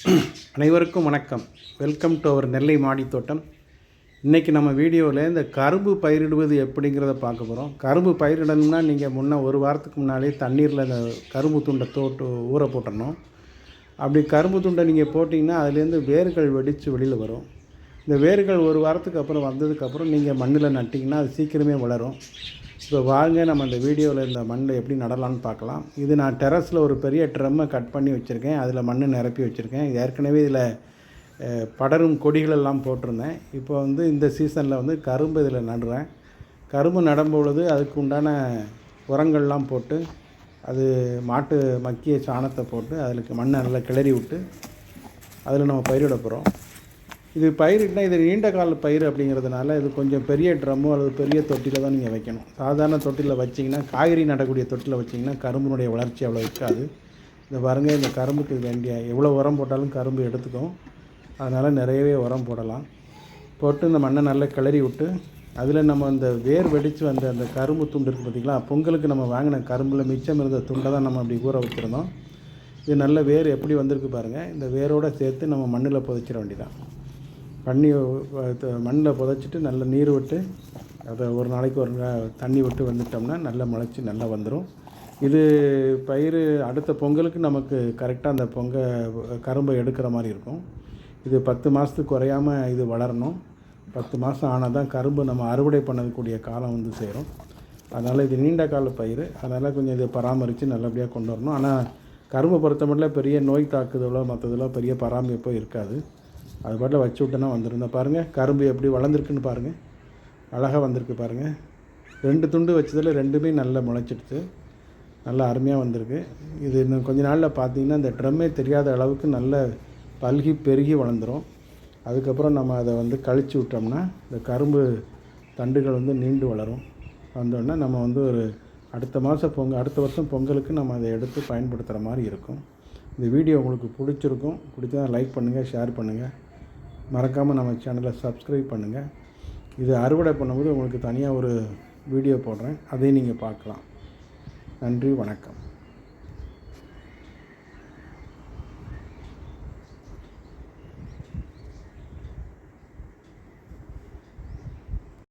அனைவருக்கும் வணக்கம். Welcome to our நெல்லை மாடி தோட்டம். இன்றைக்கி நம்ம வீடியோவில் இந்த கரும்பு பயிரிடுவது எப்படிங்கிறத பார்க்க போகிறோம். கரும்பு பயிரிடணும்னா நீங்கள் ஒரு வாரத்துக்கு முன்னாலே தண்ணீரில் இந்த கரும்பு துண்டை ஊற போட்டுடணும். அப்படி கரும்பு துண்டை நீங்கள் போட்டிங்கன்னா அதுலேருந்து வேர்கள் வெடித்து வெளியில் வரும். இந்த வேர்கள் ஒரு வாரத்துக்கு அப்புறம் வந்ததுக்கப்புறம் நீங்கள் மண்ணில் நட்டிங்கன்னா அது சீக்கிரமே வளரும். இப்போ வாங்க நம்ம இந்த வீடியோவில் இந்த மண்ணில் எப்படி நடலான்னு பார்க்கலாம். இது நான் டெரஸில் ஒரு பெரிய ட்ரம்மை கட் பண்ணி வச்சுருக்கேன். அதில் மண் நிரப்பி வச்சுருக்கேன். ஏற்கனவே இதில் படரும் கொடிகளெல்லாம் போட்டிருந்தேன். இப்போ இந்த சீசனில் கரும்பு இதில் நடுறேன். கரும்பு நடும்பொழுது அதுக்கு உண்டான உரங்கள்லாம் போட்டு அது மாட்டு மக்கிய சாணத்தை போட்டு அதில் மண்ணை நல்லா கிளறி விட்டு அதில் நம்ம பயிரிட போகிறோம். இது பயிரிட்டா இது நீண்ட கால பயிர் அப்படிங்கிறதுனால இது கொஞ்சம் பெரிய ட்ரம்மோ அல்லது பெரிய தொட்டியில் தான் நீங்கள் வைக்கணும். சாதாரண தொட்டியில் வச்சிங்கன்னா, காய்கறி நடக்கூடிய தொட்டியில் வச்சிங்கன்னா கரும்பினுடைய வளர்ச்சி அவ்வளோ இருக்காது. இந்த பாருங்கள், இந்த கரும்புக்கு வேண்டிய எவ்வளோ உரம் போட்டாலும் கரும்பு எடுத்துக்கும். அதனால் நிறையவே உரம் போடலாம். போட்டு இந்த மண்ணை நல்லா கிளறி விட்டு அதில் நம்ம இந்த வேர் வெடித்து வந்த அந்த கரும்பு துண்டு இருக்குது பார்த்திங்களா, பொங்கலுக்கு நம்ம வாங்கின கரும்பில் மிச்சம் இருந்த துண்டை தான் நம்ம அப்படி ஊற வச்சுருந்தோம். இது நல்ல வேர் எப்படி வந்திருக்கு பாருங்கள். இந்த வேரோடு சேர்த்து நம்ம மண்ணில் புதைச்சிட வேண்டியதான். மண்ணில் புதைச்சிட்டு நல்ல நீர் விட்டு அதை ஒரு நாளைக்கு தண்ணி விட்டு வந்துட்டோம்னா நல்லா முளைச்சி நல்லா வந்துடும். இது பயிர் அடுத்த பொங்கலுக்கு நமக்கு கரெக்டாக அந்த கரும்பை எடுக்கிற மாதிரி இருக்கும். இது 10 மாதத்துக்கு குறையாமல் இது வளரணும். 10 மாதம் ஆனால் தான் கரும்பு நம்ம அறுவடை பண்ணக்கூடிய காலம் சேரும். அதனால் இது நீண்ட கால பயிர். அதனால் கொஞ்சம் இதை பராமரித்து நல்லபடியாக கொண்டு வரணும். ஆனால் கரும்பை பொறுத்த மட்டும் பெரிய நோய் தாக்குதலோ மற்றதெல்லாம் பெரிய பராமரிப்போ இருக்காது. அது பாட்டில் வச்சு விட்டோன்னா வந்துருந்தா பாருங்கள், கரும்பு எப்படி வளர்ந்துருக்குன்னு பாருங்கள். அழகாக வந்திருக்கு பாருங்கள். 2 துண்டு வச்சதில் 2மே நல்லா முளைச்சிடுச்சு. நல்லா அருமையாக வந்திருக்கு. இது இன்னும் கொஞ்ச நாளில் பார்த்தீங்கன்னா இந்த ட்ரம்மே தெரியாத அளவுக்கு நல்ல பல்கி பெருகி வளர்ந்துடும். அதுக்கப்புறம் நம்ம அதை கழிச்சு விட்டோம்னா இந்த கரும்பு தண்டுகள் நீண்டு வளரும். வந்தோடனே நம்ம ஒரு அடுத்த வருஷம் பொங்கலுக்கு நம்ம அதை எடுத்து பயன்படுத்துகிற மாதிரி இருக்கும். இந்த வீடியோ உங்களுக்கு பிடிச்சா லைக் பண்ணுங்கள், ஷேர் பண்ணுங்கள். மறக்காமல் நம்ம சேனலை சப்ஸ்கிரைப் பண்ணுங்கள். இது அறுவடை பண்ணும்போது உங்களுக்கு தனியாக ஒரு வீடியோ போடுறேன், அதையும் நீங்கள் பார்க்கலாம். நன்றி, வணக்கம்.